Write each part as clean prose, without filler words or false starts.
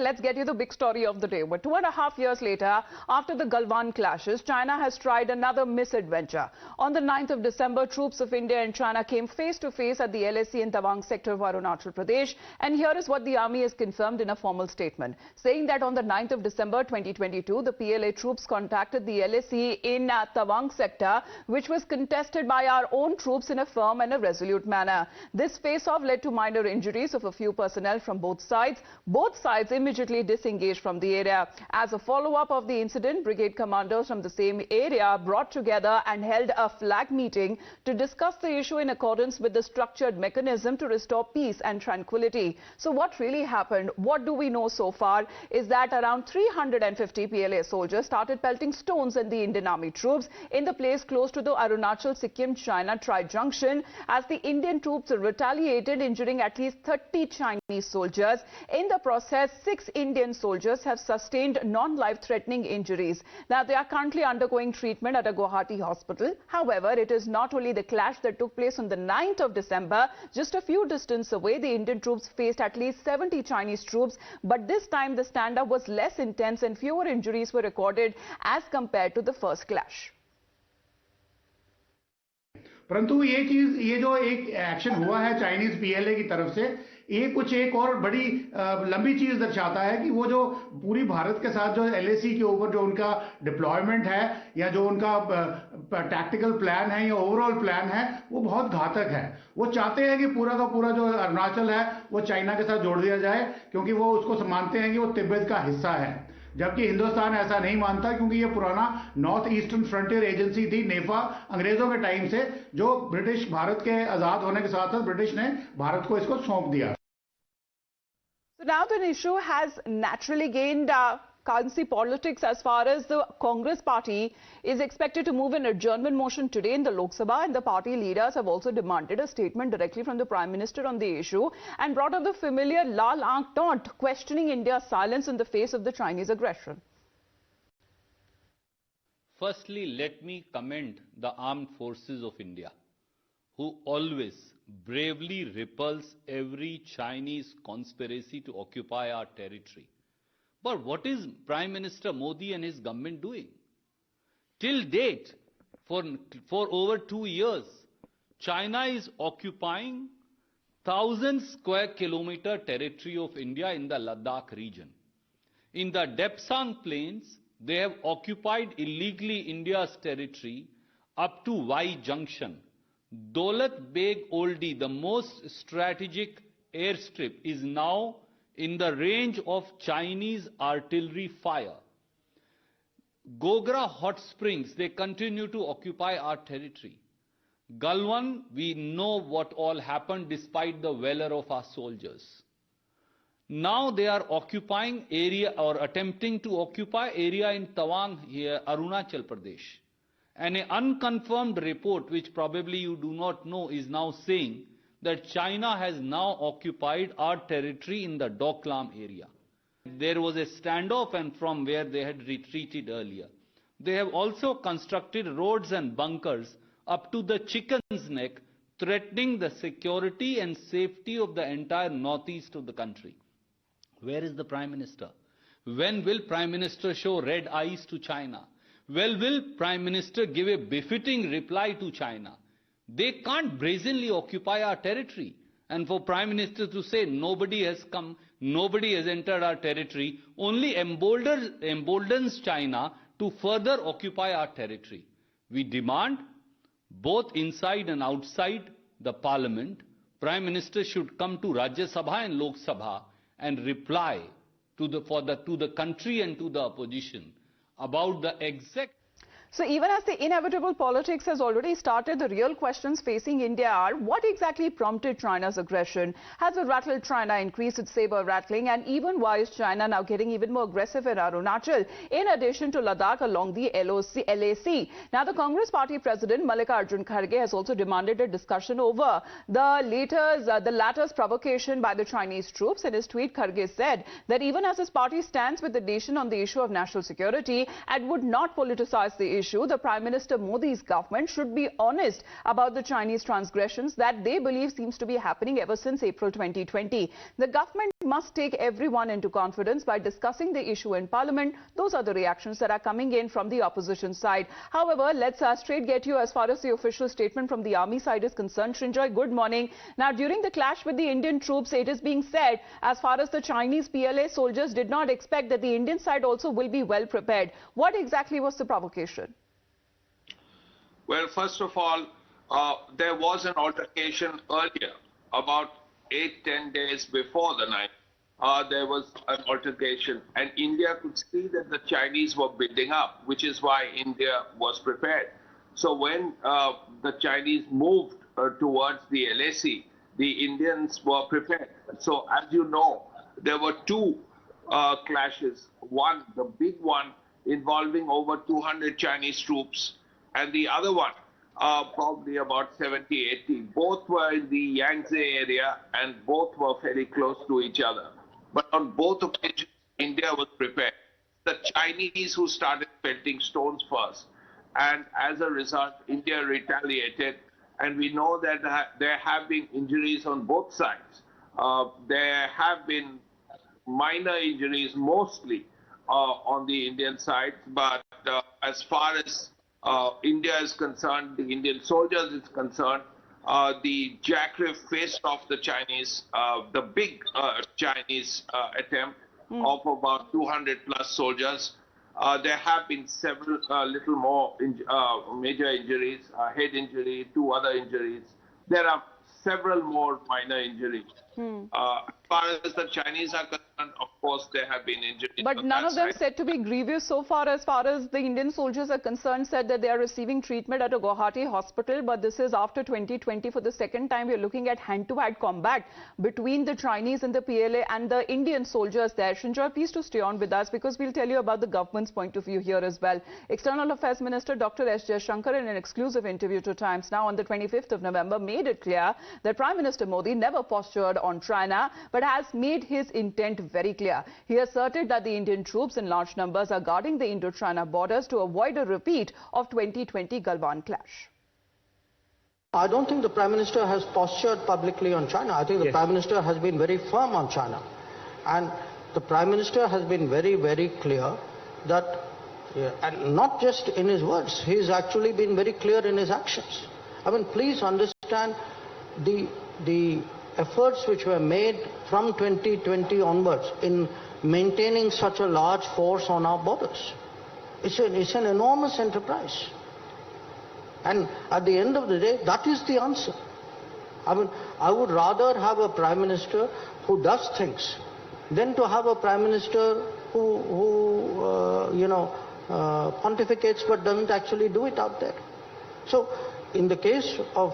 let's get you the big story of the day. But 2.5 years later, after the Galwan clashes, China has tried another misadventure. On the 9th of December, troops of India and China came face to face at the LAC in Tawang sector of Arunachal Pradesh. And here is what the army has confirmed in a formal statement, saying that on the 9th of December 2022, the PLA troops contacted the LAC in Tawang sector, which was contested by our own troops in a firm and a resolute manner. This face-off led to minor injuries of a few personnel from both sides. Both sides immediately disengaged from the area. As a follow-up of the incident, brigade commanders from the same area brought together and held a flag meeting to discuss the issue in accordance with the structured mechanism to restore peace and tranquility. So what really happened, what do we know so far, is that around 350 PLA soldiers started pelting stones at the Indian Army troops in the place close to the Arunachal-Sikkim-China tri-junction as the Indian troops retaliated, injuring at least 30 Chinese soldiers. In the process, 6 Indian soldiers have sustained non-life-threatening injuries. Now, they are currently undergoing treatment at a Guwahati hospital. However, it is not only the clash that took place on the 9th of December. Just a few distance away, the Indian troops faced at least 70 Chinese troops. But this time, the stand-up was less intense and fewer injuries were recorded as compared to the first clash. परंतु ये जो एक action हुआ है Chinese PLA की तरफ से, ये कुछ एक और बड़ी लंबी चीज दर्शाता है कि वो जो पूरी भारत के साथ जो एलएसी के ऊपर जो उनका डिप्लॉयमेंट है या जो उनका टैक्टिकल प्लान है या ओवरऑल प्लान है, वो बहुत घातक है। वो चाहते हैं कि पूरा का पूरा जो अरुणाचल है वो चाइना के साथ जोड़ दिया जाए, क्योंकि वो उसको मानते हैं कि वो तिब्बत का हिस्सा है, जबकि हिंदुस्तान ऐसा नहीं मानता, क्योंकि ये पुराना नॉर्थ ईस्टर्न फ्रंटियर एजेंसी थी, नेफा, अंग्रेजों के टाइम से, जो ब्रिटिश भारत के आजाद होने के साथ साथ ब्रिटिश ने भारत को इसको सौंप दिया। So now the issue has naturally gained currency politics as far as the Congress party is expected to move an adjournment motion today in the Lok Sabha, and the party leaders have also demanded a statement directly from the Prime Minister on the issue and brought up the familiar Lal Aankh taunt, questioning India's silence in the face of the Chinese aggression. Firstly, let me commend the armed forces of India, who always bravely repulse every Chinese conspiracy to occupy our territory. But what is Prime Minister Modi and his government doing? Till date, for over 2 years, China is occupying 1,000 square kilometer territory of India in the Ladakh region. In the Depsang Plains, they have occupied illegally India's territory up to Y Junction. Daulat Beg Oldie, the most strategic airstrip, is now in the range of Chinese artillery fire. Gogra Hot Springs, they continue to occupy our territory. Galwan, we know what all happened despite the valor of our soldiers. Now they are occupying area or attempting to occupy area in Tawang here, Arunachal Pradesh. And an unconfirmed report, which probably you do not know, is now saying that China has now occupied our territory in the Doklam area. There was a standoff, and from where they had retreated earlier. They have also constructed roads and bunkers up to the Chicken's Neck, threatening the security and safety of the entire northeast of the country. Where is the Prime Minister? When will Prime Minister show red eyes to China? Well, will Prime Minister give a befitting reply to China? They can't brazenly occupy our territory. And for Prime Minister to say nobody has come, nobody has entered our territory, only emboldens China to further occupy our territory. We demand, both inside and outside the Parliament, Prime Minister should come to Rajya Sabha and Lok Sabha and reply to the country and to the opposition about the exact. So even as the inevitable politics has already started, the real questions facing India are: what exactly prompted China's aggression? Has it rattled China increased its saber rattling? And even why is China now getting even more aggressive in Arunachal, in addition to Ladakh along the LAC? Now, the Congress party president, Mallikarjun Kharge, has also demanded a discussion over the latter's provocation by the Chinese troops. In his tweet, Kharge said that even as his party stands with the nation on the issue of national security and would not politicize the issue, the Prime Minister Modi's government should be honest about the Chinese transgressions that they believe seems to be happening ever since April 2020. The government must take everyone into confidence by discussing the issue in Parliament. Those are the reactions that are coming in from the opposition side. However, let's straight get you as far as the official statement from the army side is concerned. Srinjoy, good morning. Now, during the clash with the Indian troops, it is being said, as far as the Chinese PLA soldiers did not expect that the Indian side also will be well prepared. What exactly was the provocation? Well, first of all, there was an altercation earlier, about 8-10 days before the night. There was an altercation, and India could see that the Chinese were building up, which is why India was prepared. So when the Chinese moved towards the LAC, the Indians were prepared. So as you know, there were two clashes. One, the big one, involving over 200 Chinese troops, and the other one, probably about 70, 80. Both were in the Yangtze area, and both were very close to each other. But on both occasions, India was prepared. The Chinese who started pelting stones first, and as a result, India retaliated. And we know that there have been injuries on both sides. There have been minor injuries mostly on the Indian side, but as far as India is concerned, the Indian soldiers is concerned, the Jackraft faced off the Chinese, the big Chinese attempt of about 200 plus soldiers. There have been several little more major injuries, head injury, 2 other injuries. There are several more minor injuries. As far as the Chinese are concerned, of course, there have been injuries. But none of them said to be grievous so far as the Indian soldiers are concerned, said that they are receiving treatment at a Guwahati hospital. But this is after 2020. For the second time, we're looking at hand-to-hand combat between the Chinese and the PLA and the Indian soldiers there. Srinjoy, please to stay on with us because we'll tell you about the government's point of view here as well. External Affairs Minister Dr. S. Jaishankar, in an exclusive interview to Times Now on the 25th of November, made it clear that Prime Minister Modi never postured on China, but has made his intent very clear. He asserted that the Indian troops in large numbers are guarding the Indo-China borders to avoid a repeat of 2020 Galwan clash. I don't think the Prime Minister has postured publicly on China. I think the Prime Minister has been very firm on China. And the Prime Minister has been very, very clear that, and not just in his words, he's actually been very clear in his actions. I mean, please understand the efforts which were made from 2020 onwards in maintaining such a large force on our borders. It's an enormous enterprise. And at the end of the day, that is the answer. I mean, I would rather have a Prime Minister who does things than to have a Prime Minister who pontificates but doesn't actually do it out there. So, in the case of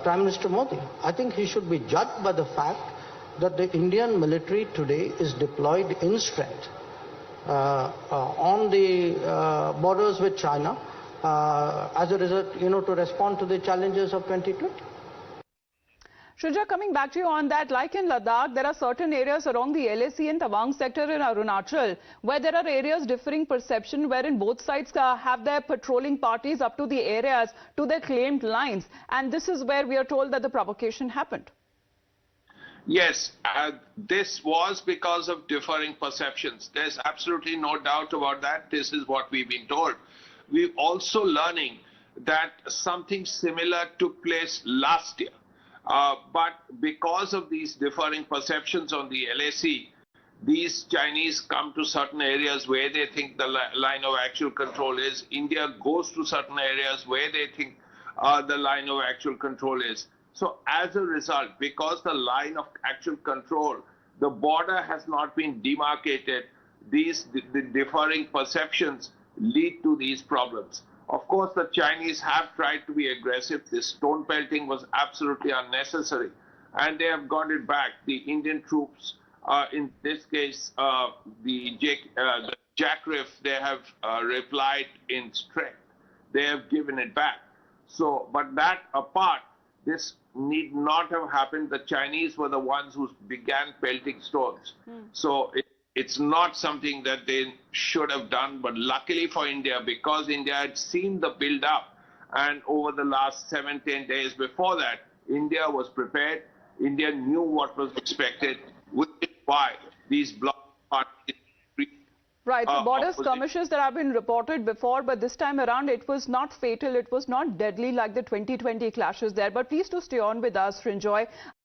Prime Minister Modi, I think he should be judged by the fact that the Indian military today is deployed in strength on the borders with China as a result, to respond to the challenges of 2020. Srinjoy, coming back to you on that, like in Ladakh, there are certain areas along the LAC and Tawang sector in Arunachal where there are areas differing perception wherein both sides have their patrolling parties up to the areas to their claimed lines. And this is where we are told that the provocation happened. Yes, this was because of differing perceptions. There's absolutely no doubt about that. This is what we've been told. We're also learning that something similar took place last year. But because of these differing perceptions on the LAC, these Chinese come to certain areas where they think the line of actual control is. India goes to certain areas where they think the line of actual control is. So as a result, because the line of actual control, the border has not been demarcated, the differing perceptions lead to these problems. Of course, the Chinese have tried to be aggressive. This stone pelting was absolutely unnecessary, and they have got it back. The Indian troops, in this case, the Jackraft, they have replied in strength. They have given it back. So, but that apart, this need not have happened. The Chinese were the ones who began pelting stones. So it's not something that they should have done, but luckily for India, because India had seen the build-up, and over the last 7-10 days before that, India was prepared. India knew what was expected, which is why these bloc parties. Right, so border opposition. skirmishes that have been reported before, but this time around it was not fatal, it was not deadly like the 2020 clashes there. But please do stay on with us, Rinjoy.